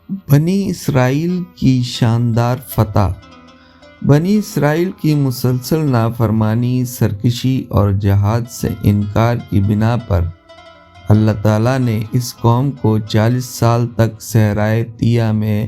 بنی اسرائیل کی شاندار فتح۔ بنی اسرائیل کی مسلسل نافرمانی، سرکشی اور جہاد سے انکار کی بنا پر اللہ تعالیٰ نے اس قوم کو 40 سال تک صحرائے طیہ میں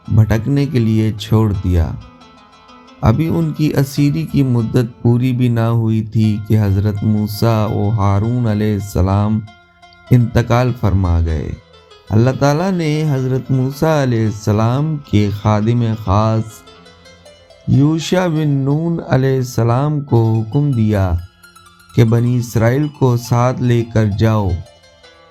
بھٹکنے کے لیے چھوڑ دیا۔ ابھی ان کی اسیری کی مدت پوری بھی نہ ہوئی تھی کہ حضرت موسیٰ و ہارون علیہ السلام انتقال فرما گئے۔ اللہ تعالیٰ نے حضرت موسیٰ علیہ السلام کے خادم خاص یوشع بن نون علیہ السلام کو حکم دیا کہ بنی اسرائیل کو ساتھ لے کر جاؤ،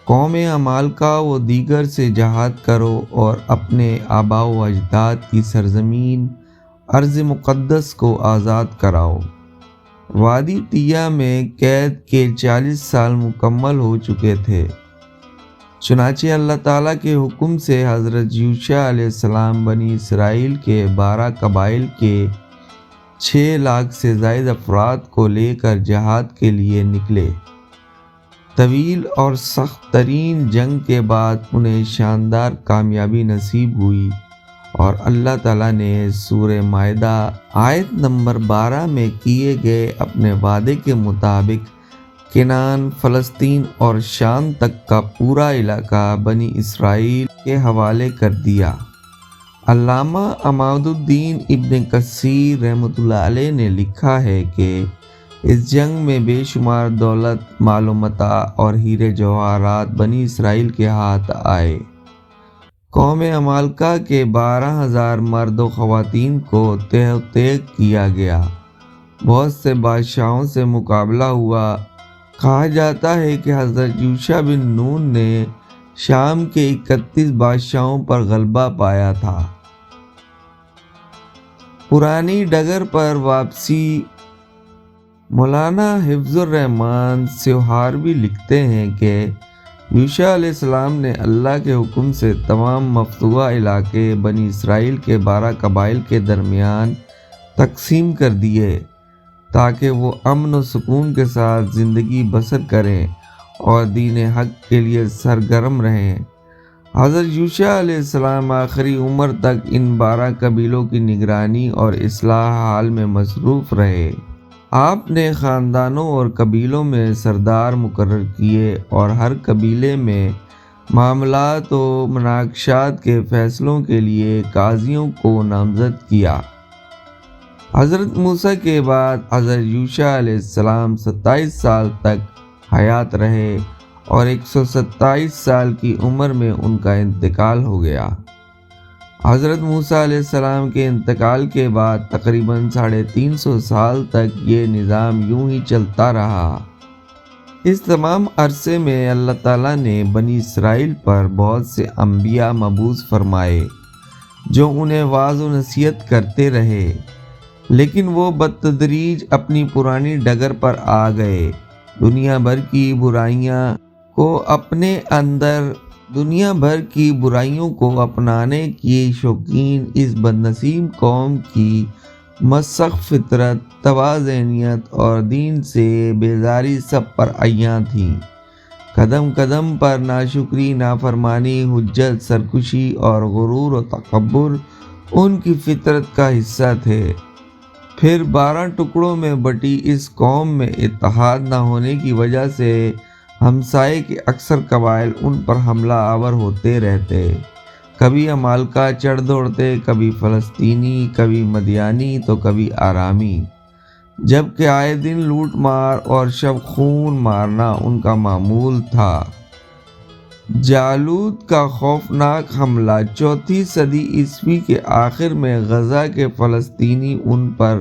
قوم عمالقہ و دیگر سے جہاد کرو اور اپنے آباء و اجداد کی سرزمین ارض مقدس کو آزاد کراؤ۔ وادی طیہ میں قید کے 40 سال مکمل ہو چکے تھے، چنانچہ اللہ تعالیٰ کے حکم سے حضرت یوشع علیہ السلام بنی اسرائیل کے 12 قبائل کے 6 لاکھ سے زائد افراد کو لے کر جہاد کے لیے نکلے۔ طویل اور سخت ترین جنگ کے بعد انہیں شاندار کامیابی نصیب ہوئی اور اللہ تعالیٰ نے سورہ مائدہ آیت نمبر 12 میں کیے گئے اپنے وعدے کے مطابق کنعان، فلسطین اور شام تک کا پورا علاقہ بنی اسرائیل کے حوالے کر دیا۔ علامہ عماد الدین ابن کثیر رحمۃ اللہ علیہ نے لکھا ہے کہ اس جنگ میں بے شمار دولت، مال و متاع اور ہیرے جواہرات بنی اسرائیل کے ہاتھ آئے۔ قوم عمالقہ کے 12,000 مرد و خواتین کو تہہ و تیغ کیا گیا۔ بہت سے بادشاہوں سے مقابلہ ہوا۔ کہا جاتا ہے کہ حضرت یوشع بن نون نے شام کے 31 بادشاہوں پر غلبہ پایا تھا۔ پرانی ڈگر پر واپسی۔ مولانا حفظ الرحمن سیوہاروی لکھتے ہیں کہ یوشع علیہ السلام نے اللہ کے حکم سے تمام مفتوحہ علاقے بنی اسرائیل کے 12 قبائل کے درمیان تقسیم کر دیے تاکہ وہ امن و سکون کے ساتھ زندگی بسر کریں اور دین حق کے لیے سرگرم رہیں۔ حضرت یوشع علیہ السلام آخری عمر تک ان 12 قبیلوں کی نگرانی اور اصلاح حال میں مصروف رہے۔ آپ نے خاندانوں اور قبیلوں میں سردار مقرر کیے اور ہر قبیلے میں معاملات و مناقشات کے فیصلوں کے لیے قاضیوں کو نامزد کیا۔ حضرت موسیٰ کے بعد حضرت یوشع علیہ السلام 27 سال تک حیات رہے اور 127 سال کی عمر میں ان کا انتقال ہو گیا۔ حضرت موسیٰ علیہ السلام کے انتقال کے بعد تقریباً 350 سال تک یہ نظام یوں ہی چلتا رہا۔ اس تمام عرصے میں اللہ تعالیٰ نے بنی اسرائیل پر بہت سے انبیاء مبعوث فرمائے جو انہیں وعظ و نصیحت کرتے رہے، لیکن وہ بتدریج اپنی پرانی ڈگر پر آ گئے۔ دنیا بھر کی برائیوں کو اپنانے کی شوقین اس بدنصیب قوم کی مسخ فطرت، تباہ ذہنیت اور دین سے بیزاری سب پر عیاں تھی۔ قدم قدم پر ناشکری، نافرمانی، حجت، سرکشی اور غرور و تکبر ان کی فطرت کا حصہ تھے۔ پھر 12 ٹکڑوں میں بٹی اس قوم میں اتحاد نہ ہونے کی وجہ سے ہمسائے کے اکثر قبائل ان پر حملہ آور ہوتے رہتے۔ کبھی عمالقہ چڑھ دوڑتے، کبھی فلسطینی، کبھی مدیانی تو کبھی آرامی، جبکہ آئے دن لوٹ مار اور شب خون مارنا ان کا معمول تھا۔ جالوت کا خوفناک حملہ 4 صدی عیسوی کے آخر میں غزہ کے فلسطینی ان پر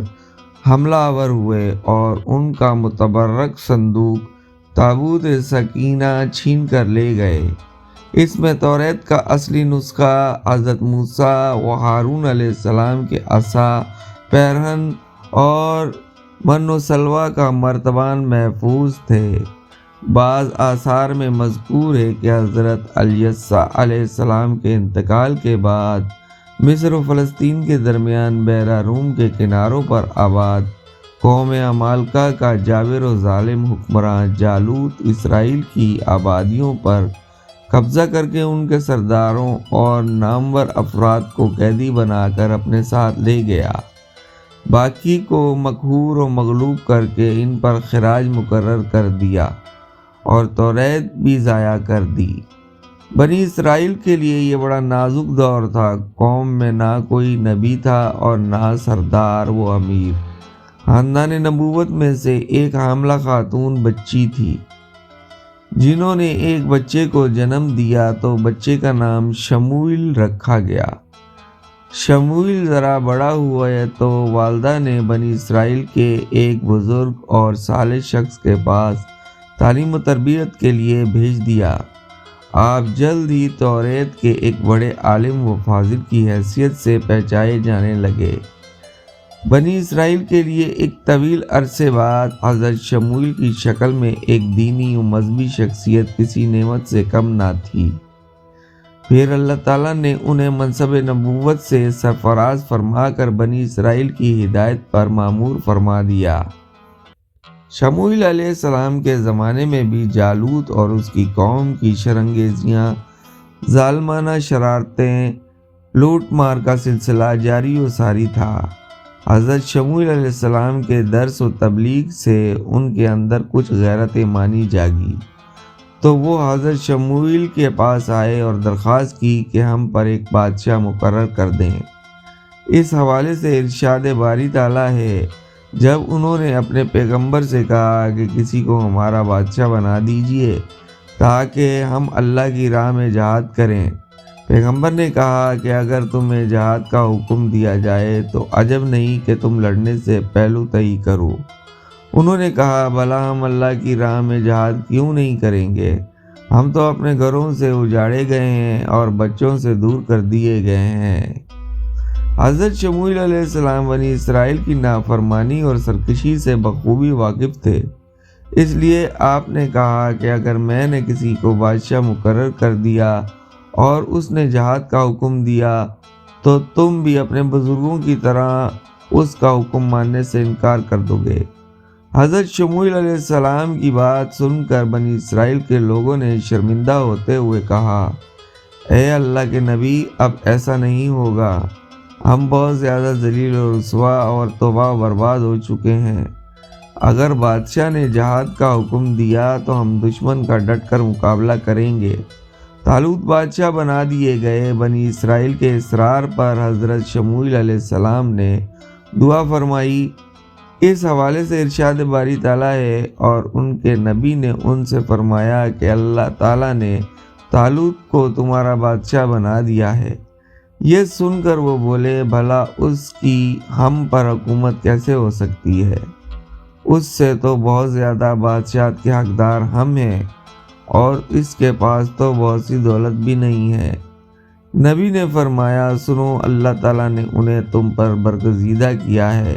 حملہ آور ہوئے اور ان کا متبرک صندوق تابوت سکینہ چھین کر لے گئے۔ اس میں توریت کا اصلی نسخہ، حضرت موسیٰ و ہارون علیہ السلام کے عصا، پیرہن اور من و سلویٰ کا مرتبان محفوظ تھے۔ بعض آثار میں مذکور ہے کہ حضرت الیسع علیہ السلام کے انتقال کے بعد مصر و فلسطین کے درمیان بحیرہ روم کے کناروں پر آباد قوم عمالقہ کا جابر و ظالم حکمراں جالوت اسرائیل کی آبادیوں پر قبضہ کر کے ان کے سرداروں اور نامور افراد کو قیدی بنا کر اپنے ساتھ لے گیا۔ باقی کو مقہور و مغلوب کر کے ان پر خراج مقرر کر دیا اور توریت بھی ضائع کر دی۔ بنی اسرائیل کے لیے یہ بڑا نازک دور تھا۔ قوم میں نہ کوئی نبی تھا اور نہ سردار و امیر۔ خاندان نبوت میں سے ایک حاملہ خاتون بچی تھی۔ جنہوں نے ایک بچے کو جنم دیا تو بچے کا نام شموئیل رکھا گیا۔ شموئیل ذرا بڑا ہوا تو والدہ نے بنی اسرائیل کے ایک بزرگ اور صالح شخص کے پاس تعلیم و تربیت کے لیے بھیج دیا۔ آپ جلد ہی توریت کے ایک بڑے عالم و فاضل کی حیثیت سے پہچانے جانے لگے۔ بنی اسرائیل کے لیے ایک طویل عرصے بعد حضرت شموئیل کی شکل میں ایک دینی و مذہبی شخصیت کسی نعمت سے کم نہ تھی۔ پھر اللہ تعالیٰ نے انہیں منصب نبوت سے سرفراز فرما کر بنی اسرائیل کی ہدایت پر مامور فرما دیا۔ شموئیل علیہ السلام کے زمانے میں بھی جالوت اور اس کی قوم کی شرانگیزیاں، ظالمانہ شرارتیں، لوٹ مار کا سلسلہ جاری و ساری تھا۔ حضرت شموئیل علیہ السلام کے درس و تبلیغ سے ان کے اندر کچھ غیرت ایمانی جاگی تو وہ حضرت شموئیل کے پاس آئے اور درخواست کی کہ ہم پر ایک بادشاہ مقرر کر دیں۔ اس حوالے سے ارشاد باری تعالیٰ ہے، جب انہوں نے اپنے پیغمبر سے کہا کہ کسی کو ہمارا بادشاہ بنا دیجئے تاکہ ہم اللہ کی راہ میں جہاد کریں۔ پیغمبر نے کہا کہ اگر تمہیں جہاد کا حکم دیا جائے تو عجب نہیں کہ تم لڑنے سے پہلو تہی کرو۔ انہوں نے کہا، بھلا ہم اللہ کی راہ میں جہاد کیوں نہیں کریں گے؟ ہم تو اپنے گھروں سے اجاڑے گئے ہیں اور بچوں سے دور کر دیے گئے ہیں۔ حضرت شموئیل علیہ السلام بنی اسرائیل کی نافرمانی اور سرکشی سے بخوبی واقف تھے، اس لیے آپ نے کہا کہ اگر میں نے کسی کو بادشاہ مقرر کر دیا اور اس نے جہاد کا حکم دیا تو تم بھی اپنے بزرگوں کی طرح اس کا حکم ماننے سے انکار کر دو گے۔ حضرت شموئیل علیہ السلام کی بات سن کر بنی اسرائیل کے لوگوں نے شرمندہ ہوتے ہوئے کہا، اے اللہ کے نبی، اب ایسا نہیں ہوگا، ہم بہت زیادہ ذلیل و رسوا اور تباہ و برباد ہو چکے ہیں۔ اگر بادشاہ نے جہاد کا حکم دیا تو ہم دشمن کا ڈٹ کر مقابلہ کریں گے۔ طالوت بادشاہ بنا دیے گئے۔ بنی اسرائیل کے اصرار پر حضرت شموئیل علیہ السلام نے دعا فرمائی۔ اس حوالے سے ارشاد باری تعالیٰ ہے، اور ان کے نبی نے ان سے فرمایا کہ اللہ تعالیٰ نے طالوت کو تمہارا بادشاہ بنا دیا ہے۔ یہ سن کر وہ بولے، بھلا اس کی ہم پر حکومت کیسے ہو سکتی ہے؟ اس سے تو بہت زیادہ بادشاہت کے حقدار ہم ہیں، اور اس کے پاس تو بہت سی دولت بھی نہیں ہے۔ نبی نے فرمایا، سنو، اللہ تعالیٰ نے انہیں تم پر برگزیدہ کیا ہے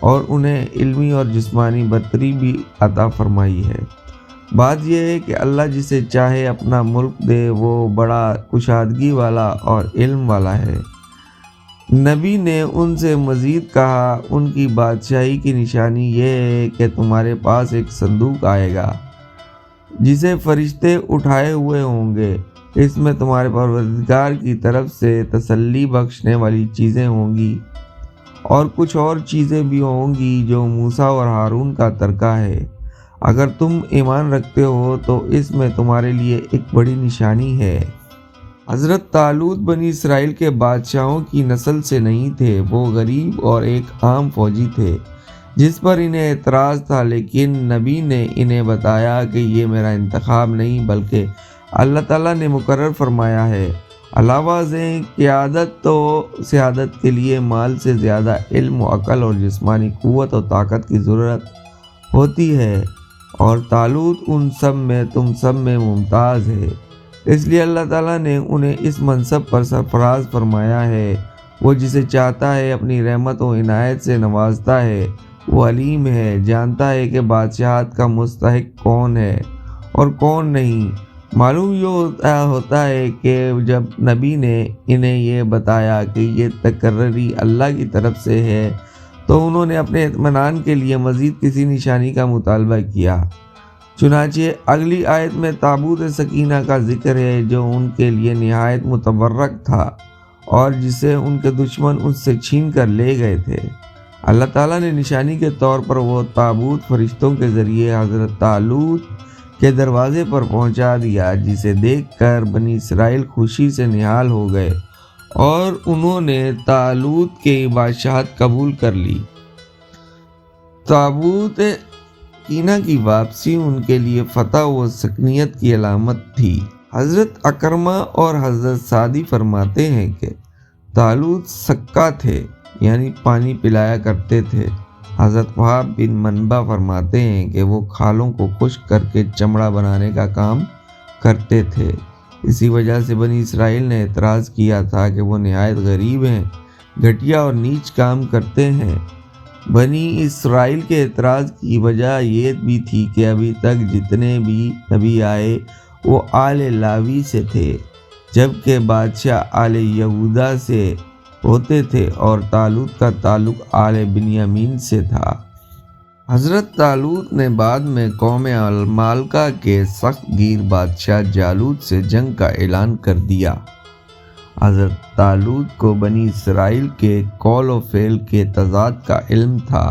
اور انہیں علمی اور جسمانی برتری بھی عطا فرمائی ہے۔ بات یہ ہے کہ اللہ جسے چاہے اپنا ملک دے، وہ بڑا کشادگی والا اور علم والا ہے۔ نبی نے ان سے مزید کہا، ان کی بادشاہی کی نشانی یہ ہے کہ تمہارے پاس ایک صندوق آئے گا جسے فرشتے اٹھائے ہوئے ہوں گے۔ اس میں تمہارے پروردگار کی طرف سے تسلی بخشنے والی چیزیں ہوں گی اور کچھ اور چیزیں بھی ہوں گی جو موسیٰ اور ہارون کا ترکہ ہے۔ اگر تم ایمان رکھتے ہو تو اس میں تمہارے لیے ایک بڑی نشانی ہے۔ حضرت طالوت بنی اسرائیل کے بادشاہوں کی نسل سے نہیں تھے، وہ غریب اور ایک عام فوجی تھے جس پر انہیں اعتراض تھا، لیکن نبی نے انہیں بتایا کہ یہ میرا انتخاب نہیں بلکہ اللہ تعالیٰ نے مقرر فرمایا ہے۔ علاوہ ازیں قیادت و سیادت کے لیے مال سے زیادہ علم و عقل اور جسمانی قوت و طاقت کی ضرورت ہوتی ہے، اور طالوت ان سب میں تم سب میں ممتاز ہے، اس لیے اللہ تعالیٰ نے انہیں اس منصب پر سرفراز فرمایا ہے۔ وہ جسے چاہتا ہے اپنی رحمت و عنایت سے نوازتا ہے۔ وہ علیم ہے، جانتا ہے کہ بادشاہت کا مستحق کون ہے اور کون نہیں۔ معلوم یہ ہوتا ہے کہ جب نبی نے انہیں یہ بتایا کہ یہ تقرری اللہ کی طرف سے ہے تو انہوں نے اپنے اطمینان کے لیے مزید کسی نشانی کا مطالبہ کیا۔ چنانچہ اگلی آیت میں تابوت سکینہ کا ذکر ہے جو ان کے لیے نہایت متبرک تھا اور جسے ان کے دشمن اس سے چھین کر لے گئے تھے۔ اللہ تعالیٰ نے نشانی کے طور پر وہ تابوت فرشتوں کے ذریعے حضرت طالوت کے دروازے پر پہنچا دیا، جسے دیکھ کر بنی اسرائیل خوشی سے نہال ہو گئے اور انہوں نے طالوت کی بادشاہت قبول کر لی۔ تابوت سکینہ کی واپسی ان کے لیے فتح و سکنیت کی علامت تھی۔ حضرت اکرمہ اور حضرت سعدی فرماتے ہیں کہ طالوت سکا تھے، یعنی پانی پلایا کرتے تھے۔ حضرت وہاب بن منبع فرماتے ہیں کہ وہ کھالوں کو خشک کر کے چمڑا بنانے کا کام کرتے تھے۔ اسی وجہ سے بنی اسرائیل نے اعتراض کیا تھا کہ وہ نہایت غریب ہیں، گھٹیا اور نیچ کام کرتے ہیں۔ بنی اسرائیل کے اعتراض کی وجہ یہ بھی تھی کہ ابھی تک جتنے بھی نبی آئے وہ آل لاوی سے تھے، جبکہ بادشاہ آل یہودا سے ہوتے تھے اور طالوت کا تعلق آل بنیامین سے تھا۔ حضرت طالوت نے بعد میں قوم عمالقہ کے سخت گیر بادشاہ جالوت سے جنگ کا اعلان کر دیا۔ حضرت طالوت کو بنی اسرائیل کے قول و فعل کے تضاد کا علم تھا،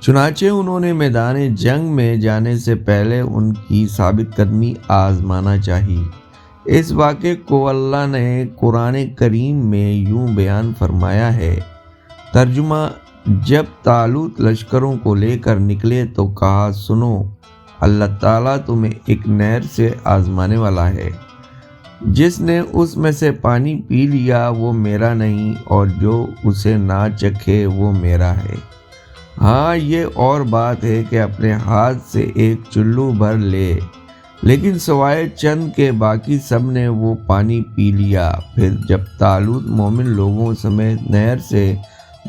چنانچہ انہوں نے میدان جنگ میں جانے سے پہلے ان کی ثابت قدمی آزمانا چاہی۔ اس واقعے کو اللہ نے قرآن کریم میں یوں بیان فرمایا ہے۔ ترجمہ: جب طالوت لشکروں کو لے کر نکلے تو کہا، سنو، اللہ تعالیٰ تمہیں ایک نہر سے آزمانے والا ہے۔ جس نے اس میں سے پانی پی لیا وہ میرا نہیں، اور جو اسے نہ چکھے وہ میرا ہے۔ ہاں، یہ اور بات ہے کہ اپنے ہاتھ سے ایک چلو بھر لے، لیکن سوائے چند کے باقی سب نے وہ پانی پی لیا۔ پھر جب طالوت مومن لوگوں سمیت نہر سے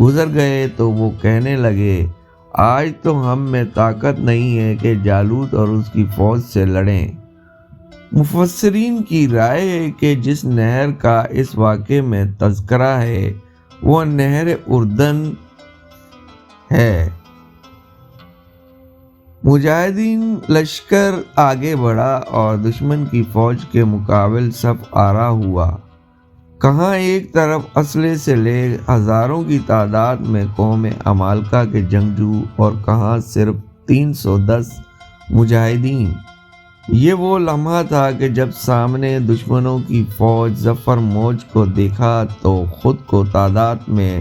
گزر گئے تو وہ کہنے لگے، آج تو ہم میں طاقت نہیں ہے کہ جالوت اور اس کی فوج سے لڑیں۔ مفسرین کی رائے ہے کہ جس نہر کا اس واقعے میں تذکرہ ہے وہ نہر اردن ہے۔ مجاہدین لشکر آگے بڑھا اور دشمن کی فوج کے مقابل صف آرا ہوا۔ کہاں ایک طرف اسلحے سے لے ہزاروں کی تعداد میں قوم عمالقہ کے جنگجو اور کہاں صرف 310 مجاہدین۔ یہ وہ لمحہ تھا کہ جب سامنے دشمنوں کی فوج ظفر موج کو دیکھا تو خود کو تعداد میں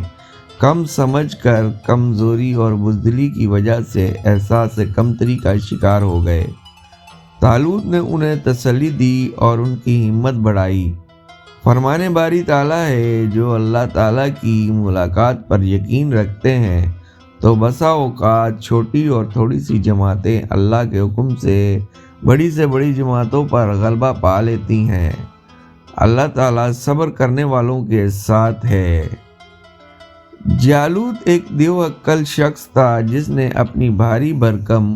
کم سمجھ کر کمزوری اور بزدلی کی وجہ سے احساس کمتری کا شکار ہو گئے۔ طالوت نے انہیں تسلی دی اور ان کی ہمت بڑھائی۔ فرمان باری تعالیٰ ہے، جو اللہ تعالیٰ کی ملاقات پر یقین رکھتے ہیں تو بسا اوقات چھوٹی اور تھوڑی سی جماعتیں اللہ کے حکم سے بڑی جماعتوں پر غلبہ پا لیتی ہیں۔ اللہ تعالیٰ صبر کرنے والوں کے ساتھ ہے۔ جالوت ایک دیو عقل شخص تھا جس نے اپنی بھاری بھرکم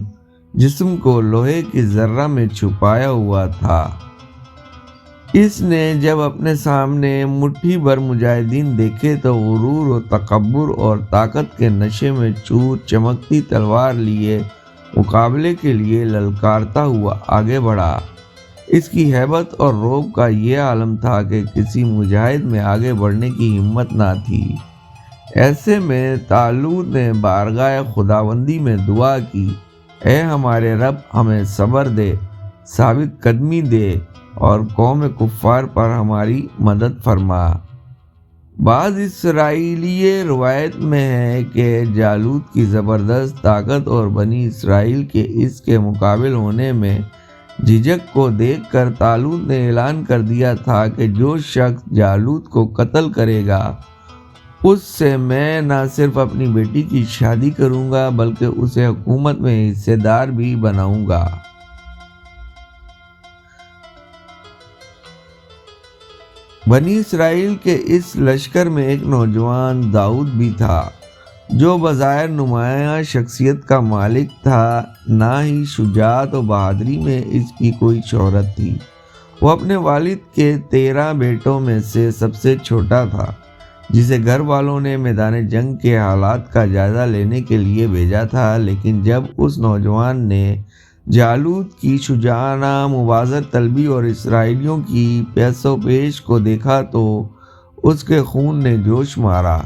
جسم کو لوہے کی ذرہ میں چھپایا ہوا تھا۔ اس نے جب اپنے سامنے مٹھی بھر مجاہدین دیکھے تو غرور و تکبر اور طاقت کے نشے میں چور چمکتی تلوار لیے مقابلے کے لیے للکارتا ہوا آگے بڑھا۔ اس کی ہیبت اور رعب کا یہ عالم تھا کہ کسی مجاہد میں آگے بڑھنے کی ہمت نہ تھی۔ ایسے میں طالوت نے بارگاہ خداوندی میں دعا کی، اے ہمارے رب، ہمیں صبر دے، ثابت قدمی دے اور قوم کفار پر ہماری مدد فرما۔ بعض اسرائیلی روایت میں ہے کہ جالوت کی زبردست طاقت اور بنی اسرائیل کے اس کے مقابل ہونے میں جھجک کو دیکھ کر طالوت نے اعلان کر دیا تھا کہ جو شخص جالوت کو قتل کرے گا اس سے میں نہ صرف اپنی بیٹی کی شادی کروں گا بلکہ اسے حکومت میں حصے دار بھی بناؤں گا۔ بنی اسرائیل کے اس لشکر میں ایک نوجوان داؤد بھی تھا جو بظاہر نمایاں شخصیت کا مالک تھا، نہ ہی شجاعت و بہادری میں اس کی کوئی شہرت تھی۔ وہ اپنے والد کے 13 بیٹوں میں سے سب سے چھوٹا تھا، جسے گھر والوں نے میدان جنگ کے حالات کا جائزہ لینے کے لیے بھیجا تھا، لیکن جب اس نوجوان نے جالوت کی شجاعانہ مبارزت طلبی اور اسرائیلیوں کی پیش و پیش کو دیکھا تو اس کے خون نے جوش مارا۔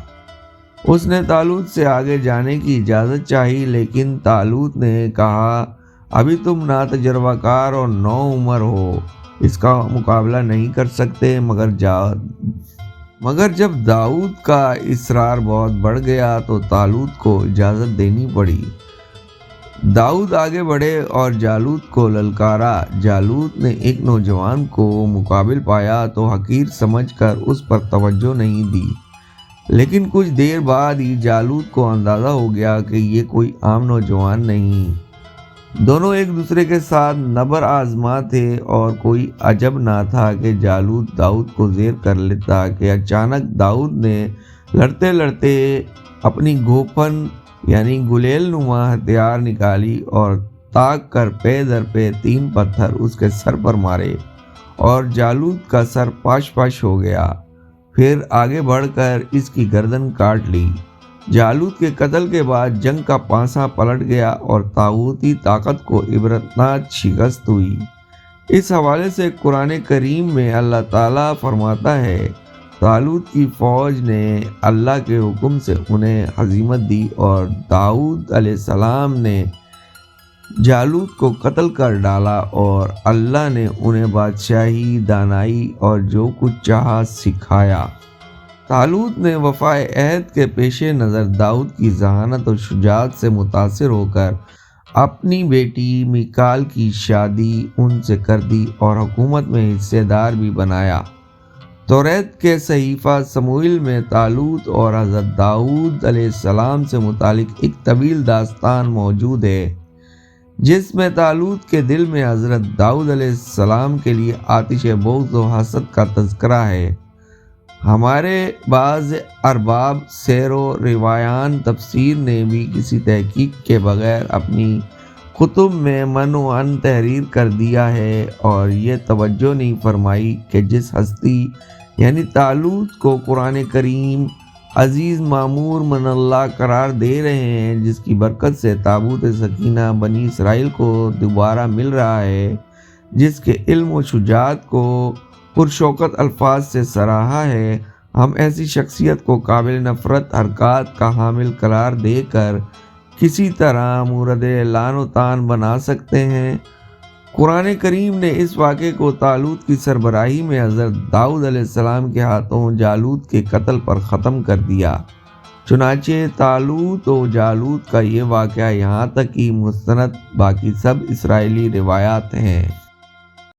اس نے طالوت سے آگے جانے کی اجازت چاہی، لیکن طالوت نے کہا ابھی تم ناتجربہ کار اور نو عمر ہو، اس کا مقابلہ نہیں کر سکتے۔ مگر جب داؤد کا اصرار بہت بڑھ گیا تو طالوت کو اجازت دینی پڑی۔ داؤد آگے بڑھے اور جالوت کو للکارا۔ جالوت نے ایک نوجوان کو مقابل پایا تو حقیر سمجھ کر اس پر توجہ نہیں دی، لیکن کچھ دیر بعد ہی جالوت کو اندازہ ہو گیا کہ یہ کوئی عام نوجوان نہیں، دونوں ایک دوسرے کے ساتھ نبر آزما تھے، اور کوئی عجب نہ تھا کہ جالوت داؤد کو زیر کر لیتا کہ اچانک داؤد نے لڑتے لڑتے اپنی گوپن یعنی گلیل نما ہتھیار نکالی اور تاک کر پے در پے 3 پتھر اس کے سر پر مارے اور جالوت کا سر پاش پاش ہو گیا۔ پھر آگے بڑھ کر اس کی گردن کاٹ لی۔ جالوت کے قتل کے بعد جنگ کا پانسا پلٹ گیا اور طاغوتی طاقت کو عبرتناک شکست ہوئی۔ اس حوالے سے قرآن کریم میں اللہ تعالیٰ فرماتا ہے، طالوت کی فوج نے اللہ کے حکم سے انہیں ہزیمت دی اور داؤد علیہ السلام نے جالوت کو قتل کر ڈالا اور اللہ نے انہیں بادشاہی، دانائی اور جو کچھ چاہا سکھایا۔ طالوت نے وفائے عہد کے پیش نظر داؤد کی ذہانت اور شجاعت سے متاثر ہو کر اپنی بیٹی میکال کی شادی ان سے کر دی اور حکومت میں حصے دار بھی بنایا۔ توریت کے صحیفہ سموئیل میں طالوت اور حضرت داؤد علیہ السلام سے متعلق ایک طویل داستان موجود ہے، جس میں طالوت کے دل میں حضرت داؤد علیہ السلام کے لیے آتش بغض و حسد کا تذکرہ ہے۔ ہمارے بعض ارباب سیر و روایان تفسیر نے بھی کسی تحقیق کے بغیر اپنی کتب میں من و عن تحریر کر دیا ہے اور یہ توجہ نہیں فرمائی کہ جس ہستی یعنی طالوت کو قرآن کریم عزیز مامور من اللہ قرار دے رہے ہیں، جس کی برکت سے تابوت سکینہ بنی اسرائیل کو دوبارہ مل رہا ہے، جس کے علم و شجاعت کو پرشوکت الفاظ سے سراہا ہے، ہم ایسی شخصیت کو قابل نفرت حرکات کا حامل قرار دے کر کسی طرح مورد لعن و طعن بنا سکتے ہیں؟ قرآن کریم نے اس واقعے کو طالوت کی سربراہی میں حضرت داؤد علیہ السلام کے ہاتھوں جالوت کے قتل پر ختم کر دیا۔ چنانچہ طالوت و جالوت کا یہ واقعہ یہاں تک ہی مستند، باقی سب اسرائیلی روایات ہیں۔